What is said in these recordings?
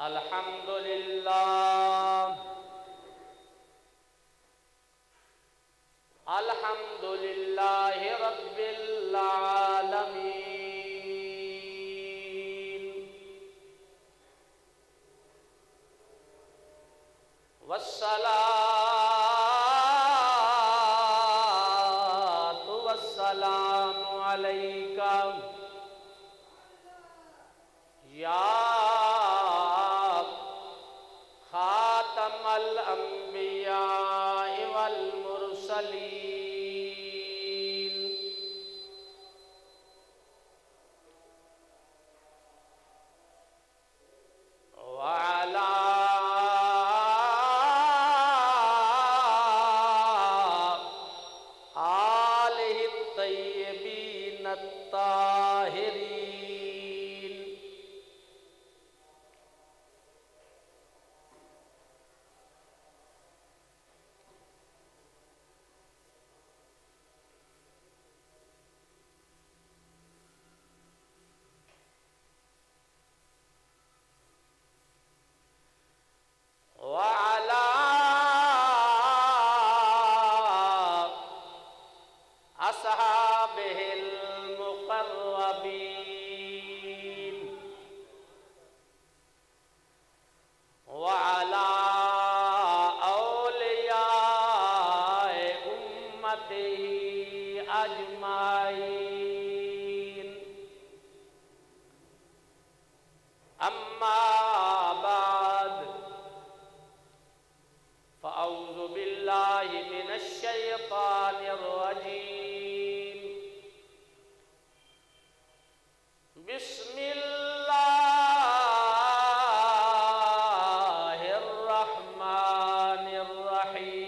الحمد لله الحمد لله رب العالمين والصلاة والسلام عليك يا خاتم الأنبياء والمرسلين وعلى آله الطيبين الطاهرين وعلى أصحابه المقربين وعلى أولياء أمته أجمعين أما بعد فأعوذ بالله من الشيطان الرجيم بسم الله الرحمن الرحيم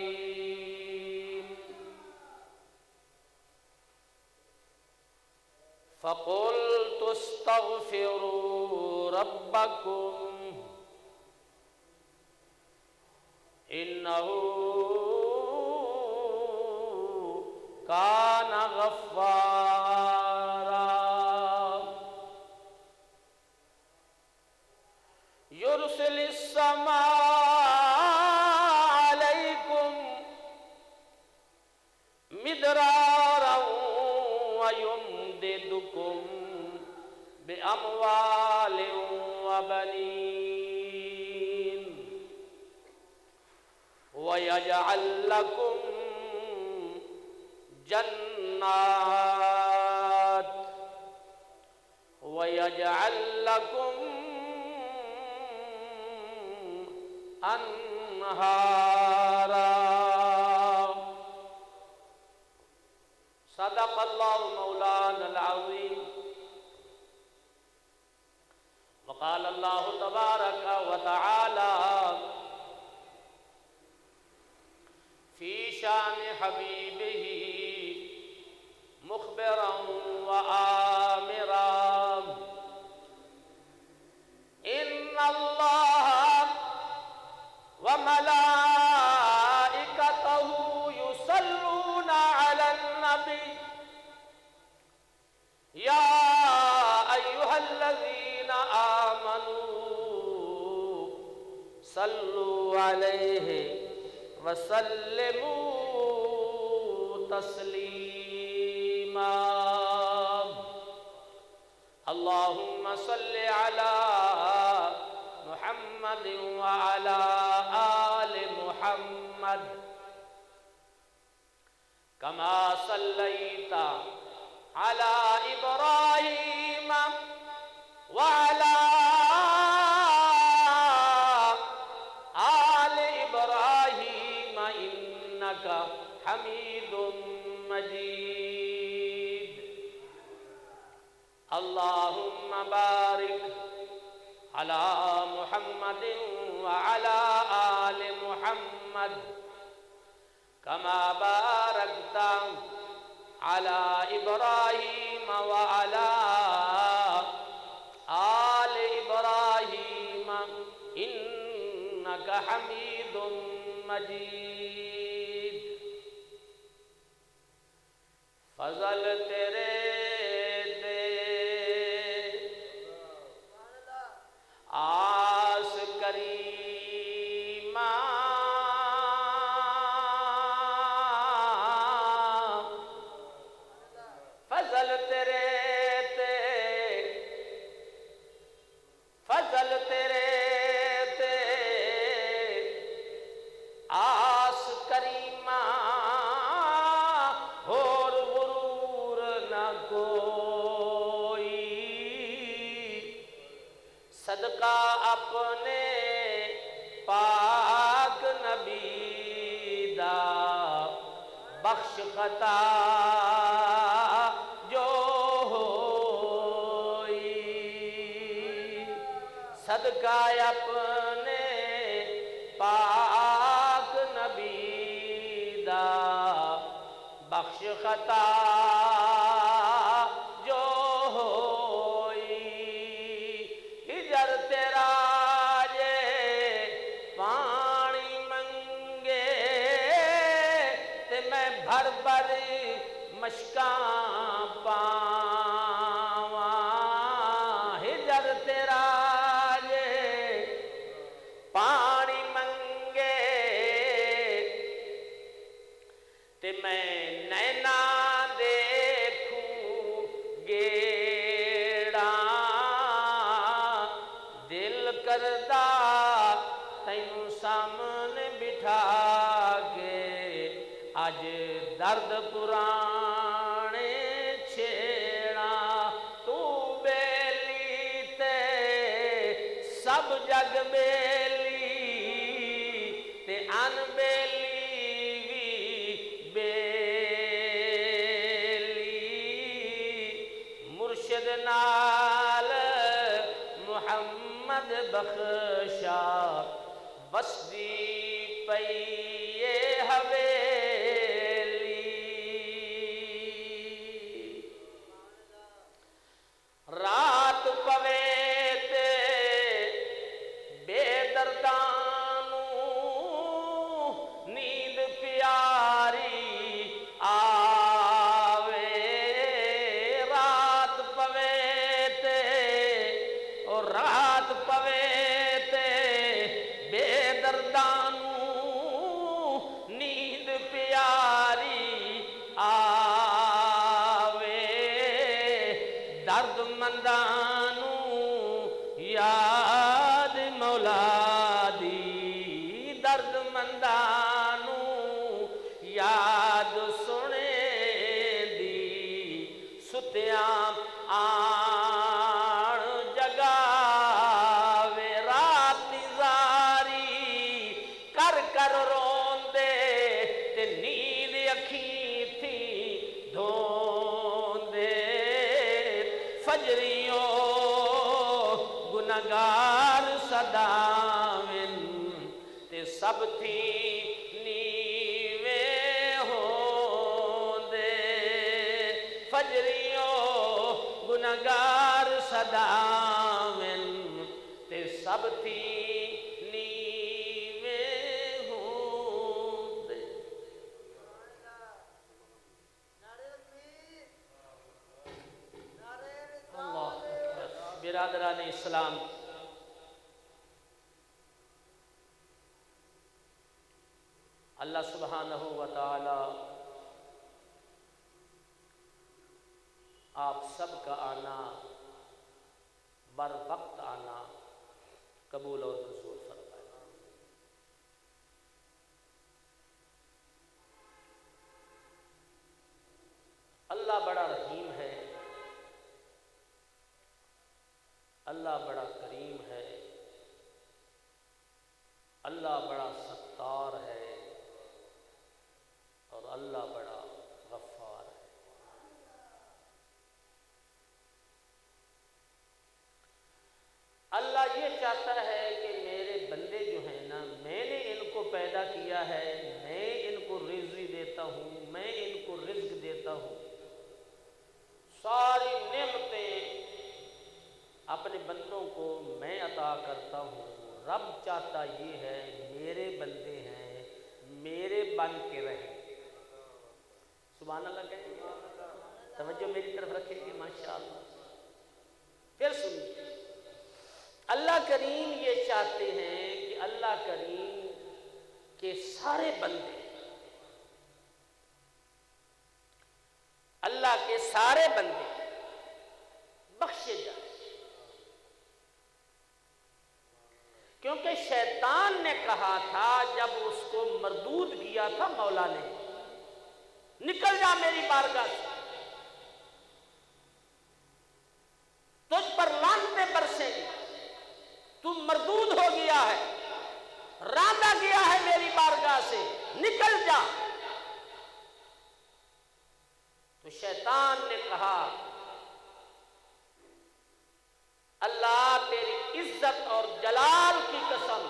فقلت استغفروا ربكم إنه كان غفارا يرسل السماء عليكم مدرارا ويمددكم بأموال وبنين ويجعل لكم جنات ويجعل لكم أنهارا صدق الله مولانا العظيم وقال الله تبارك وتعالى في شان حبيبه مخبرا وآمرا إن الله وملائكته يصلون على النبي يا أيها الذين آمنوا صلوا عليه وسلموا تسليما اللهم صل على محمد وعلى آل محمد كما صليت على إبراهيم وعلى آل إبراهيم إنك حميد مجيد اللهم بارك على محمد وعلى آل محمد كما باركت على إبراهيم وعلى آل إبراهيم إنك حميد مجيد فضل تیرے دے آس صدقہ اپنے پاک نبی دا بخش خطا جو ہوئی، صدقہ اپنے پاک نبی دا بخش خطا جو ہوئی، ہجر تیرا جے پانی منگے تے میں بھر بھر مشکاں پاواں، ہجر تیرا جے پانی منگے تے میں نینا دیکھوں گیڑا، دل کردہ تینوں سامنے بٹھا کے اج درد پرانے چھیڑا، تو بیلی تے سب جگ بیلی تے ان بیلی وی بیلی، مرشد نال محمد بخشا بسدی پئی حویلی، رات پوے تے بے دردانوں نیند پیاری آوے، رات پوے تے او رات پوے تے بے دردانوں نیند پیاری آوے، درد مندانوں یاد مولا دی، درد مندانوں یاد سنے دی، ستیاں آن جگاوے، رات زاری کر کر روندے تے نیند اکھیں تھی دھوندے، فجریوں گنہگار صداویں تے سب تھی نیویں ہوندے، فجریوں گنہگار صداویں تے سب تھی نیویں ہوندے۔ اللہ اکبر۔ برادران اسلام، اللہ سبحانہ و تعالی آپ سب کا آنا، بر وقت آنا قبول اور منظور فرمائے۔ اللہ بڑا رحیم ہے، اللہ بڑا کریم ہے، اللہ بڑا ستار ہے، اور اللہ بڑا غفار ہے۔ اللہ یہ چاہتا ہے کہ میرے بندے جو ہیں نا، میں نے ان کو پیدا کیا ہے، میں ان کو رزق دیتا ہوں، میں ان کو رزق دیتا ہوں، ساری نعمتیں اپنے بندوں کو میں عطا کرتا ہوں۔ رب چاہتا یہ ہے میرے بندے ہیں، میرے بن کے رہیں۔ سبحان اللہ کہیں گے، توجہ میری طرف رکھیں گے، ماشاءاللہ۔ پھر سنیے، اللہ کریم یہ چاہتے ہیں کہ اللہ کریم کے سارے بندے، اللہ کے سارے بندے بخشے جائیں، کیونکہ شیطان نے کہا تھا جب اس کو مردود کیا تھا مولا نے، نکل جا میری بارگاہ سے، تجھ پر لعنتیں برسیں گی، بارگاہ سے نکل جا۔ تو شیطان نے کہا اللہ تیری عزت اور جلال کی قسم،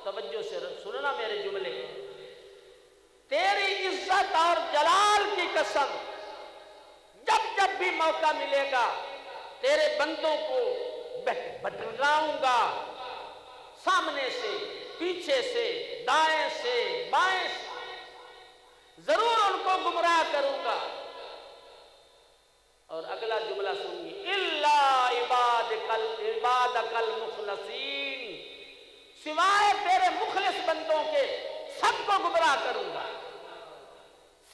توجہ سے سننا میرے جملے، تیری عزت اور جلال کی قسم، جب جب بھی موقع ملے گا تیرے بندوں کو بھٹکاؤں گا، سامنے سے، پیچھے سے، دائیں سے، بائیں سے، ضرور ان کو گمراہ کروں گا۔ اور اگلا جملہ سنیے، الا عبادک المخلصین، سوائے تیرے مخلص بندوں کے سب کو گمراہ کروں گا،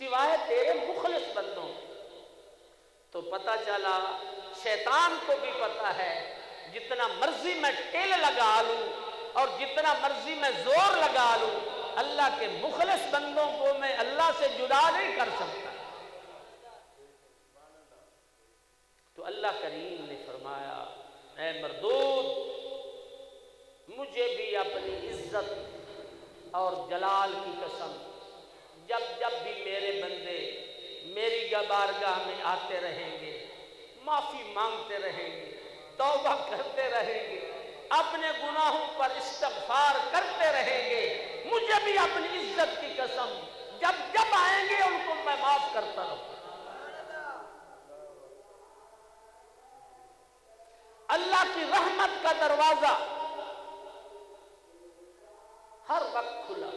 سوائے تیرے مخلص بندوں کے۔ تو پتہ چلا شیطان کو بھی پتا ہے جتنا مرضی میں ٹیل لگا لوں اور جتنا مرضی میں زور لگا لوں، اللہ کے مخلص بندوں کو میں اللہ سے جدا نہیں کر سکتا۔ تو اللہ کریم نے فرمایا اے مردود، مجھے بھی اپنی عزت اور جلال کی قسم، جب جب بھی میرے بندے میری بارگاہ میں آتے رہیں گے، معافی مانگتے رہیں گے، توبہ کرتے رہیں گے، اپنے گناہوں پر استغفار کرتے رہیں گے، مجھے بھی اپنی عزت کی قسم جب جب آئیں گے ان کو میں معاف کرتا رہوں۔ اللہ کی رحمت کا دروازہ ہر وقت کھلا،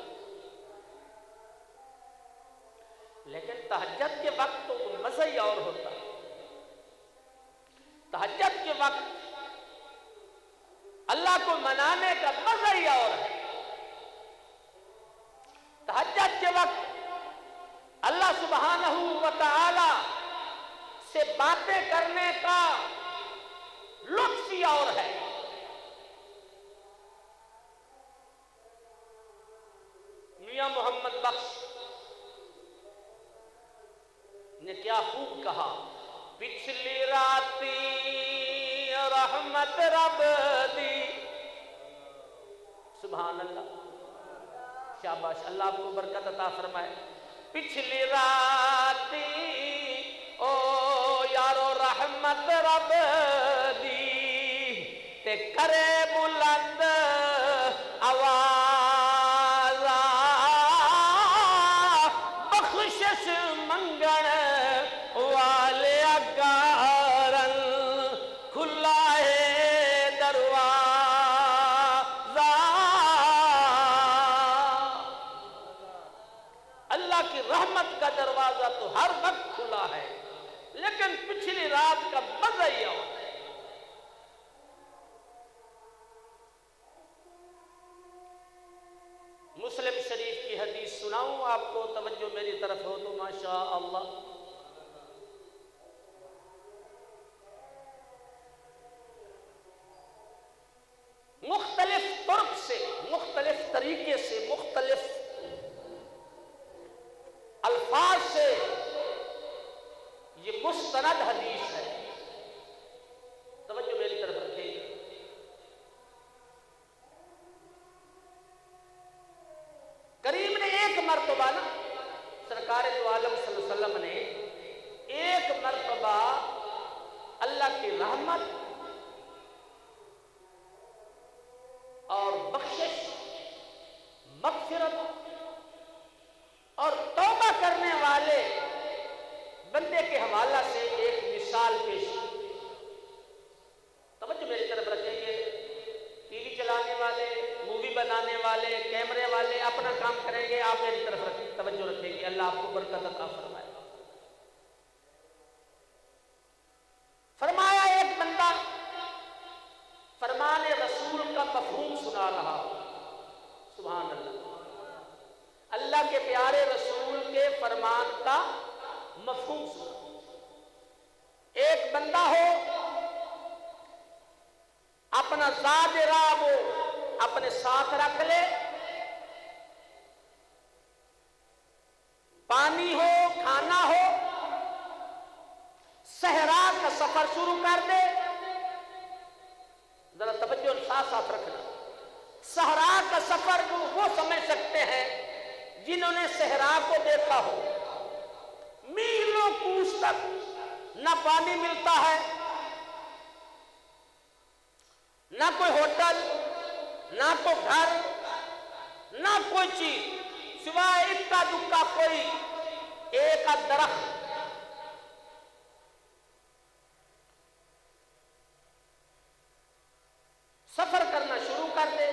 لیکن تہجد کے وقت تو مزہ ہی اور ہوتا ہے۔ تہجد کے وقت اللہ کو منانے کا مزہ ہی اور ہے۔ تہجد کے وقت اللہ سبحانہ و تعالی سے باتیں کرنے کا لطف ہی اور ہے۔ میاں محمد بخش نے کیا خوب کہا، پچھلی راتی رحمت رب دی، سبحان اللہ، شاباش، اللہ آپ کو برکت عطا فرمائے۔ پچھلی راتی او یارو رحمت رب دی تے کرے بلند آواز بخشش منگن والے اگارن کھلا ہے دروازہ۔ اللہ کی رحمت کا دروازہ تو ہر وقت کھلا ہے، لیکن پچھلی رات کا مزہ ہی اور ہے۔ مسلم شریف کی حدیث سناؤں آپ کو، توجہ میری طرف ہو تو ماشاء اللہ۔ مختلف طرق سے، مختلف طریقے سے، مختلف الفاظ سے یہ مستند حدیث ہے، توجہ میری طرف رکھیں گے۔ کریم نے ایک مرتبہ نا، سرکار دو عالم صلی اللہ علیہ وسلم نے ایک مرتبہ اللہ کی رحمت اور بخشش، مغفرت اور توبہ کرنے والے بندے کے حوالہ سے ایک مثال پیش کی۔ توجہ میری طرف رکھیں گے، ٹی وی چلانے والے، مووی بنانے والے، کیمرے والے اپنا کام کریں گے، آپ میری طرف رکھیں، توجہ رکھیں گے، اللہ آپ کو برکت عطا فرمائے۔ فرمایا ایک بندہ فرمان رسول کا مفہوم سنا رہا، سبحان اللہ، اللہ کے پیارے رسول کے فرمان کا مفہوم سنا۔ ایک بندہ ہو اپنا ذات راہ وہ اپنے ساتھ رکھ لے، پانی ہو، کھانا ہو، صحرا کا سفر شروع کر دے، ذرا توجہ ساتھ ساتھ رکھنا۔ صحرا کا سفر وہ سمجھ سکتے ہیں جنہوں نے صحرا کو دیکھا ہو، میلوں کوس تک نہ پانی ملتا ہے، نہ کوئی ہوٹل، نہ کوئی گھر، نہ کوئی چیز، سوائے اکا دکا کوئی ایک درخت۔ سفر کرنا شروع کر دے،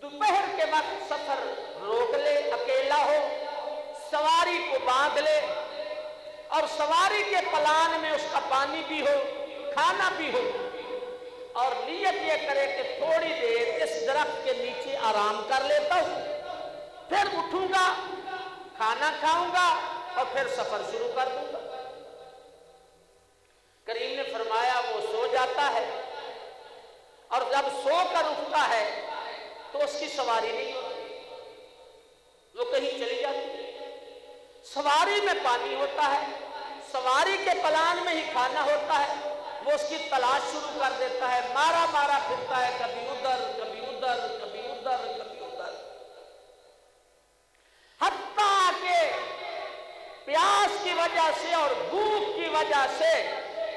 دوپہر کے وقت سفر روک لے، اکیلا ہو، سواری کو باندھ لے، اور سواری کے پلان میں اس کا پانی بھی ہو، کھانا بھی ہو، اور نیت یہ کرے کہ تھوڑی دیر اس درخت کے نیچے آرام کر لیتا ہوں، پھر اٹھوں گا، کھانا کھاؤں گا، اور پھر سفر شروع کر دوں گا۔ کریم نے فرمایا وہ سو جاتا ہے، اور جب سو کر اٹھتا ہے تو اس کی سواری نہیں ہوتی، وہ کہیں چلی جاتی ہے۔ سواری میں پانی ہوتا ہے، سواری کے پلان میں ہی کھانا ہوتا ہے، وہ اس کی تلاش شروع کر دیتا ہے، مارا مارا پھرتا ہے، کبھی ادھر کبھی ادھر کبھی ادھر کبھی ادھر، حتیٰ کہ پیاس کی وجہ سے اور بھوک کی وجہ سے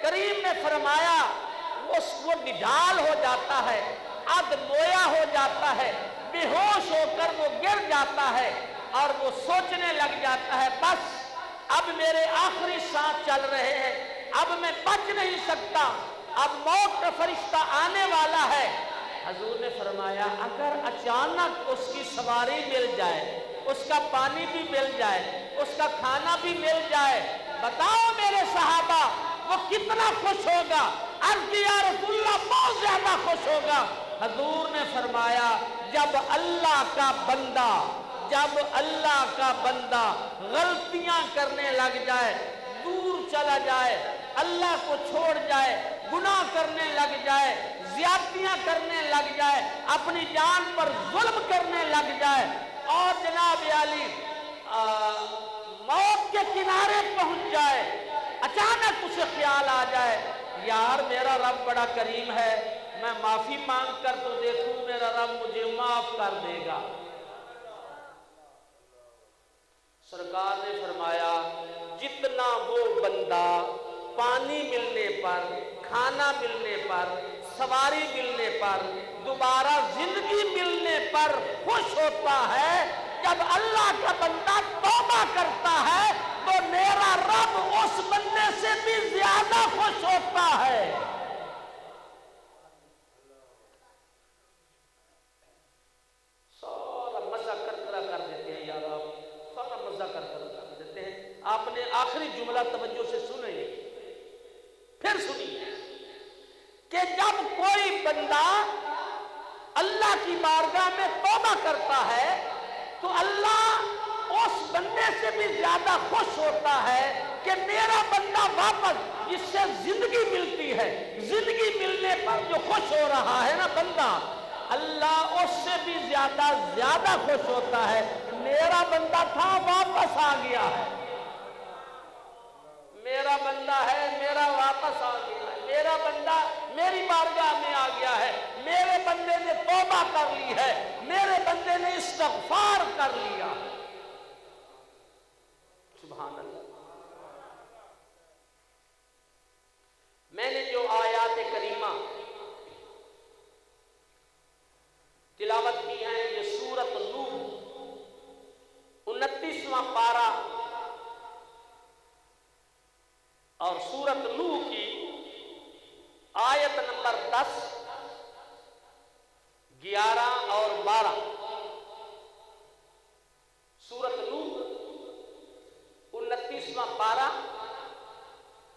کریم نے فرمایا وہ نڈال ہو جاتا ہے، اد مویا ہو جاتا ہے، بے ہوش ہو کر وہ گر جاتا ہے، اور وہ سوچنے لگ جاتا ہے بس اب میرے آخری سانس چل رہے ہیں، اب میں بچ نہیں سکتا، اب موت کا فرشتہ آنے والا ہے۔ حضور نے فرمایا اگر اچانک اس کی سواری مل جائے، اس کا پانی بھی مل جائے، اس کا کھانا بھی مل جائے، بتاؤ میرے صحابہ وہ کتنا خوش ہوگا؟ عرض کی یا رسول اللہ بہت زیادہ خوش ہوگا۔ حضور نے فرمایا جب اللہ کا بندہ غلطیاں کرنے لگ جائے، دور چلا جائے، اللہ کو چھوڑ جائے، گناہ کرنے لگ جائے، زیادتیاں کرنے لگ جائے، اپنی جان پر ظلم کرنے لگ جائے، اور جناب عالی موت کے کنارے پہنچ جائے، اچانک اسے خیال آ جائے یار میرا رب بڑا کریم ہے، میں معافی مانگ کر تو دیکھوں میرا رب مجھے معاف کر دے گا۔ سرکار نے فرمایا جتنا وہ بندہ پانی ملنے پر، کھانا ملنے پر، سواری ملنے پر، دوبارہ زندگی ملنے پر خوش ہوتا ہے، جب اللہ کا بندہ توبہ کرتا ہے تو میرا رب اس بندے سے بھی زیادہ خوش ہوتا ہے۔ سارا مزہ کرکرا کر دیتے ہیں یار، آپ سارا مزہ کرکرا کر دیتے ہیں۔ آپ نے آخری جملہ توجہ سے سنیں، پھر سنیے کہ جب کوئی بندہ اللہ کی بارگاہ میں توبہ کرتا ہے تو اللہ اس بندے سے بھی زیادہ خوش ہوتا ہے کہ میرا بندہ واپس، جس سے زندگی ملتی ہے، زندگی ملنے پر جو خوش ہو رہا ہے نا بندہ، اللہ اس سے بھی زیادہ خوش ہوتا ہے، میرا بندہ تھا واپس آ گیا ہے، میرا بندہ ہے، میرا واپس آ گیا ہے، میرا بندہ میری بارگاہ میں آ گیا ہے، میرے بندے نے توبہ کر لی ہے، میرے بندے نے استغفار کر لیا۔ سبحان اللہ۔ میں نے جو آیات کریمہ تلاوت کی ہیں یہ سورۃ نوح 29واں پارہ اور سورۃ نوح کی آیت نمبر 10، 11 اور 12۔ سورۃ نوح 29واں پارہ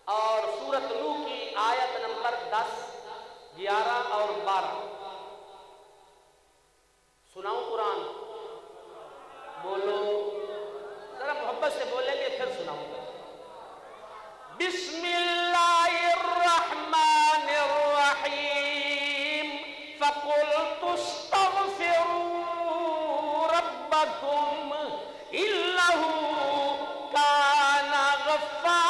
اور سورۃ نوح کی آیت نمبر 10، 11 اور 12۔ سناؤں قرآن؟ بولو ذرا محبت سے بولیں گے پھر سناؤں گا۔ بسم اللہ الرحمن الرحیم فقلت استغفروا ربکم انہ کان غفارا۔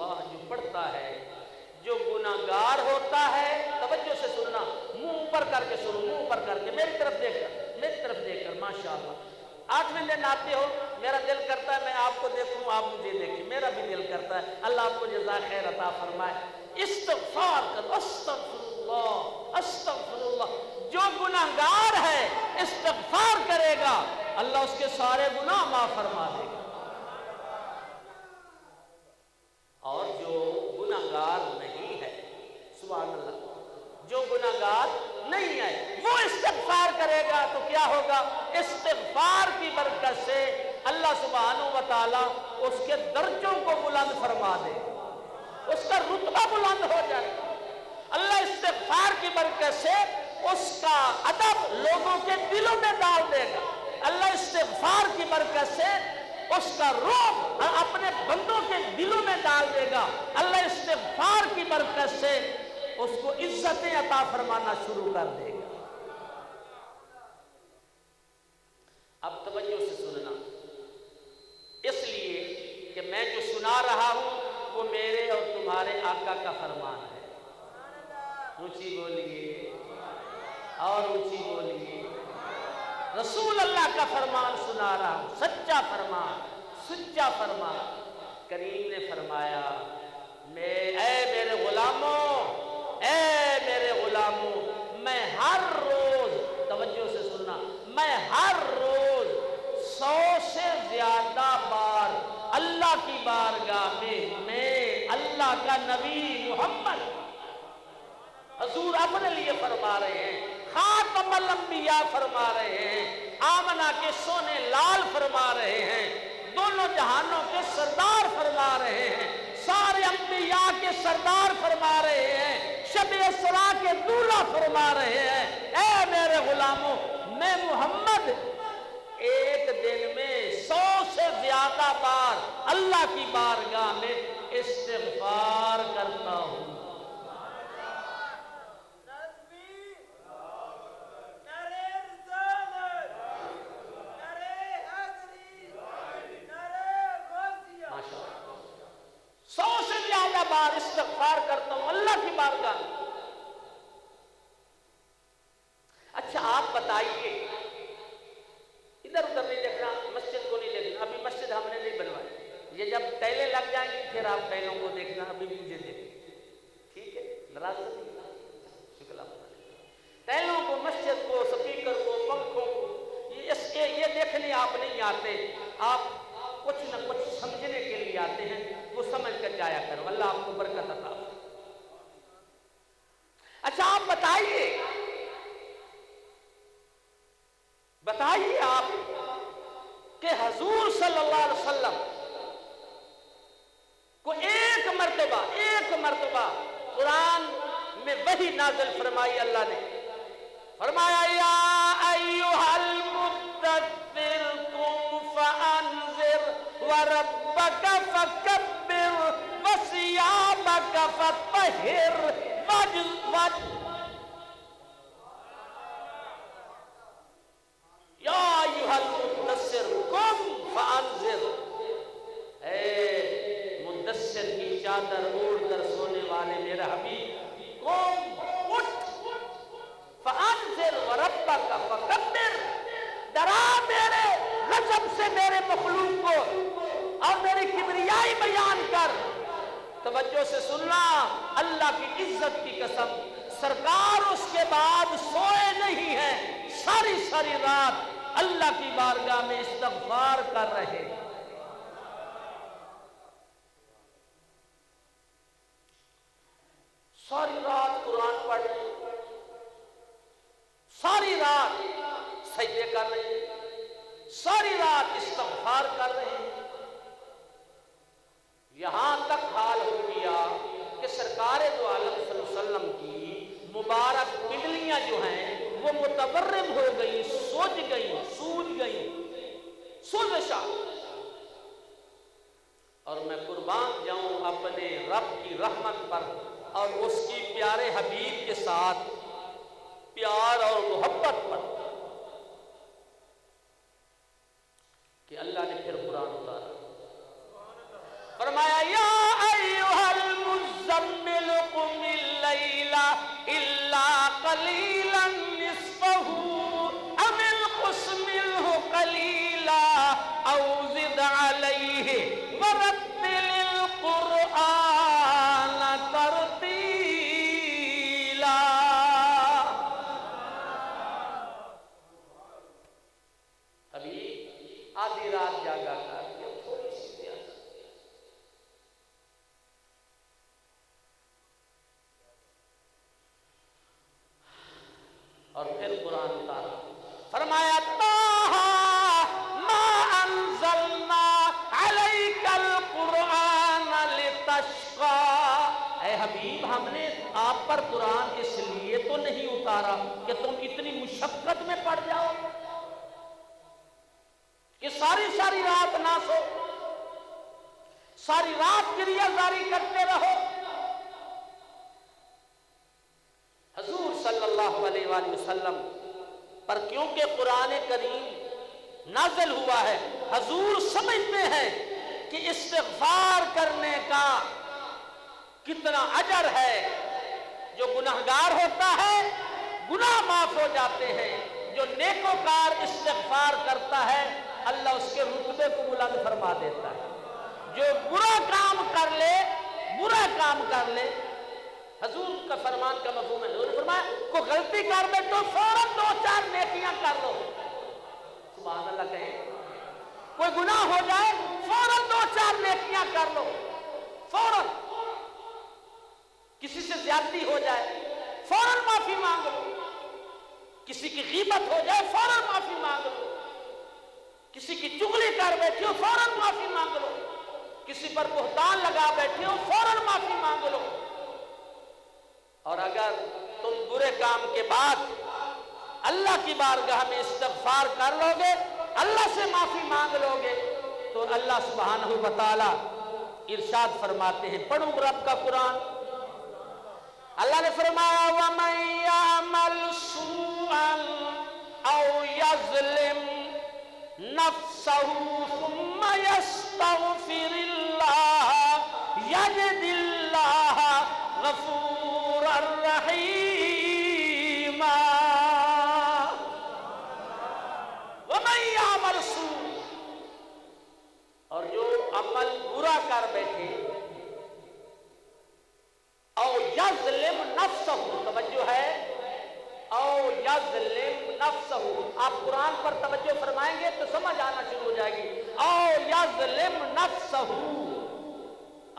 اللہ جو پڑھتا ہے، جو گناہگار ہوتا ہے، توجہ سے سننا، منہ اوپر کر کے سنو، منہ اوپر کر کے میری طرف دیکھ کر ماشاءاللہ 8ویں دن آتے ہو، میرا دل کرتا ہے میں آپ کو دیکھوں، آپ مجھے دیکھیں، میرا بھی دل کرتا ہے، اللہ آپ کو جزائے خیر عطا فرمائے۔ استغفار کرو، استغفر اللہ، جو گناہگار ہے استغفار کرے گا اللہ اس کے سارے گناہ معاف فرما دے گا، اور جو گناہگار نہیں ہے، سبحان اللہ، جو گناہگار نہیں ہے وہ استغفار کرے گا تو کیا ہوگا؟ استغفار کی برکت سے اللہ سبحانہ و تعالی اس کے درجوں کو بلند فرما دے، اس کا رتبہ بلند ہو جائے، اللہ استغفار کی برکت سے اس کا ادب لوگوں کے دلوں میں ڈال دے گا، اللہ استغفار کی برکت سے اس کا روح اپنے بندوں کے دلوں میں ڈال دے گا، اللہ استغفار کی برکت سے اس کو عزتیں عطا فرمانا شروع کر دے گا۔ اب توجہ سے سننا، اس لیے کہ میں جو سنا رہا ہوں وہ میرے اور تمہارے آقا کا فرمان ہے، اونچی بولیے اور اونچی بولیے، رسول اللہ کا فرمان سنا رہا ہوں، سچا فرمان، سچا فرمان۔ کریم نے فرمایا اے میرے غلاموں، اے میرے غلاموں، میں ہر روز، توجہ سے سننا، میں ہر روز 100 سے زیادہ بار اللہ کی بارگاہ میں اللہ کا نبی محمد حضور اپنے لیے فرما رہے ہیں، خاتم الانبیاء فرما رہے ہیں، آمنہ کے سونے لال فرما رہے ہیں، دونوں جہانوں کے سردار فرما رہے ہیں، سارے انبیاء کے سردار فرما رہے ہیں، شب اسراء کے دولہ فرما رہے ہیں، اے میرے غلاموں، میں محمد ایک دن میں 100 سے زیادہ بار اللہ کی بارگاہ میں استغفار کرتا ہوں۔ بار استغفار کرتا ہوں اللہ کی بارگاہ میں۔ اچھا آپ بتائیے، ادھر ادھر نہیں دیکھنا، مسجد کو نہیں دیکھنا، ابھی مسجد ہم نے نہیں بنوائی، یہ جب ٹیلیں لگ جائیں گی پھر آپ ٹیلوں کو دیکھنا، ابھی مجھے دیکھیں، ٹھیک ہے؟ ناراض نہیں، شکر اللہ، ٹیلوں کو، مسجد کو، سپیکر کو، پنکھوں کو، یہ دیکھنے آپ نہیں آتے، آپ کچھ نہ کچھ سمجھنے کے لیے آتے ہیں، وہ سمجھ کر جایا کرو، اللہ آپ کو برکت عطا۔ اچھا آپ بتائیے آپ کہ حضور صلی اللہ علیہ وسلم کو ایک مرتبہ قرآن میں وحی نازل فرمائی، اللہ نے فرمایا یا ایھا المدثر قم فانذر وربک فکبر وثیابک فطہر یا ایھا المدثر قم فانذر، اے مدثر کی چادر اوڑھ کر سونے والے میرا حبیب، قم اٹھ، فانذر وربک فکبر، ڈرا میرے غضب سے میرے مخلوق کو اور میری کبریائی بیان کر۔ توجہ سے سننا، اللہ کی عزت کی قسم، سرکار اس کے بعد سوئے نہیں ہیں، ساری رات اللہ کی بارگاہ میں استغفار کر رہے، ساری رات قرآن پڑھ رہے، ساری رات سجدے کر رہے ہیں، ساری رات استغفار کر رہے ہیں، یہاں تک حال ہو گیا کہ سرکار دو عالم صلی اللہ علیہ وسلم کی مبارک پنڈلیاں جو ہیں وہ متورم ہو گئی، سوج گئی، سوزشا، اور میں قربان جاؤں اپنے رب کی رحمت پر اور اس کی پیارے حبیب کے ساتھ پیار اور محبت پر کہ اللہ نے پھر قرآن اتارا، فرمایا یا ایھا اشقا، اے حبیب ہم نے آپ پر قرآن اس لیے تو نہیں اتارا کہ تم اتنی مشقت میں پڑ جاؤ کہ ساری ساری رات نہ سو، ساری رات کریا زاری کرتے رہو۔ حضور صلی اللہ علیہ وآلہ وسلم پر کیونکہ قرآن کریم نازل ہوا ہے، حضور سمجھتے ہیں کہ استغفار کرنے کا کتنا اجر ہے۔ جو گناہگار ہوتا ہے گناہ معاف ہو جاتے ہیں، جو نیکوکار استغفار کرتا ہے اللہ اس کے رتبے کو بلند فرما دیتا ہے۔ جو برا کام کر لے، حضور کا فرمان کا مفہوم ہے، حضور نے فرمایا کوئی غلطی کر بیٹھو فوراً 2-4 نیکیاں کر لو، سبحان اللہ کہیں۔ کوئی گناہ ہو جائے فوراً 2-4 نیکیاں کر لو، فوراً۔ کسی سے زیادتی ہو جائے فوراً معافی مانگ لو، کسی کی غیبت ہو جائے فوراً معافی مانگ لو، کسی کی چغلی کر بیٹھے ہو فوراً معافی مانگ لو، کسی پر بہتان لگا بیٹھے ہو فوراً معافی مانگ لو۔ اور اگر تم برے کام کے بعد اللہ کی بارگاہ میں استغفار کر لو گے، اللہ سے معافی مانگ لو گے، تو اللہ سبحانہ و تعالی ارشاد فرماتے ہیں، پڑھوں رب کا قرآن۔ اللہ نے فرمایا وَمَن يَعْمَلْ سُوءًا أَوْ يَظْلِمْ نَفْسَهُ ثُمَّ يَسْتَغْفِرِ اللَّهَ يَجِدِ اللَّهَ غَفُورًا رَحِيمًا۔ وَمَن يَعْمَلْ سُوءًا، اور جو عمل برا کر بیٹھے، او یظلم نفسہ، توجہ ہے، او یظلم نفسہ، آپ قرآن پر توجہ فرمائیں گے تو سمجھ آنا شروع ہو جائے گی۔ او یظلم نفسہ،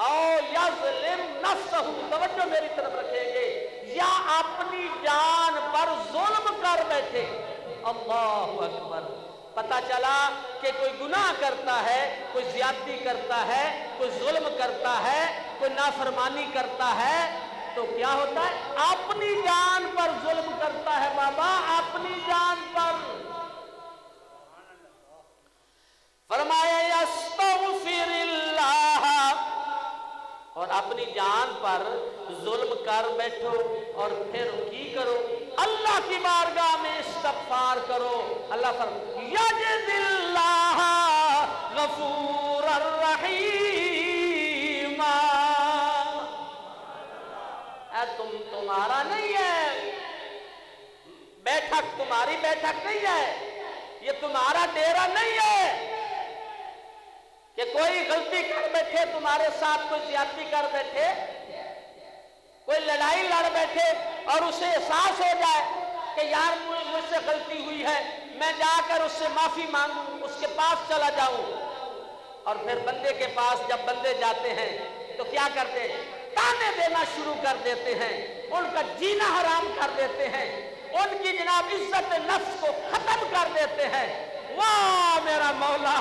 او یظلم نفسہ، توجہ میری طرف رکھیں گے، یا اپنی جان پر ظلم کر بیٹھے۔ اللہ اکبر۔ پتہ چلا کہ کوئی گناہ کرتا ہے، کوئی زیادتی کرتا ہے، کوئی ظلم کرتا ہے، کوئی نافرمانی کرتا ہے، تو کیا ہوتا ہے؟ اپنی جان پر ظلم کرتا ہے بابا، اپنی جان پر۔ فرمایا یستغفر اللہ، اور اپنی جان پر ظلم کر بیٹھو اور پھر کی کرو؟ اللہ کی بارگاہ میں استغفار کرو۔ اللہ فرمایا یجد اللہ غفورا رحیما۔ تمہارا نہیں ہے بیٹھک، تمہاری بیٹھک نہیں ہے، یہ تمہارا ڈیرا نہیں ہے کہ کوئی غلطی کر بیٹھے تمہارے ساتھ، کوئی زیادتی کر بیٹھے، کوئی لڑائی لڑ بیٹھے اور اسے احساس ہو جائے کہ یار مجھ سے غلطی ہوئی ہے، میں جا کر اس سے معافی مانگوں، اس کے پاس چلا جاؤں۔ اور پھر بندے کے پاس جب بندے جاتے ہیں تو کیا کرتے ہیں؟ تانے دینا شروع کر دیتے ہیں، ان کا جینا حرام کر دیتے ہیں، ان کی جناب عزت نفس کو ختم کر دیتے ہیں۔ واہ میرا مولا،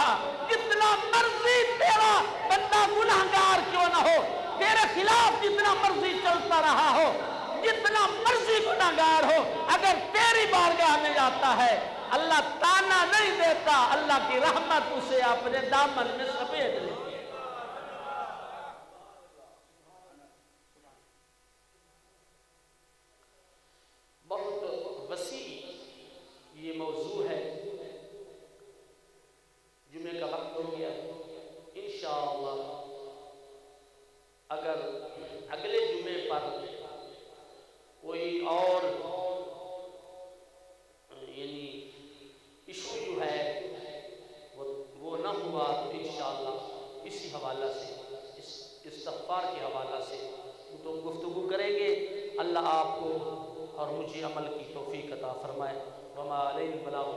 جتنا مرضی تیرا بندہ گناہگار کیوں نہ ہو، تیرے خلاف جتنا مرضی چلتا رہا ہو، جتنا مرضی گناہگار ہو، اگر تیری بارگاہ میں جاتا ہے اللہ تانا نہیں دیتا، اللہ کی رحمت اسے اپنے دامن میں سمیٹ لیتی ہے۔ بہت وسیع یہ موضوع ہے، جمعے کا وقت ہو گیا، انشاءاللہ اگر اگلے جمعے پر کوئی اور یعنی ایشو جو ہے وہ نہ ہوا تو انشاءاللہ اسی حوالہ سے، اس استغفار کے حوالہ سے تو گفتگو کریں گے۔ اللہ آپ کو اور مجھے عمل کی توفیق عطا فرمائے۔ وما علیہ البلاغ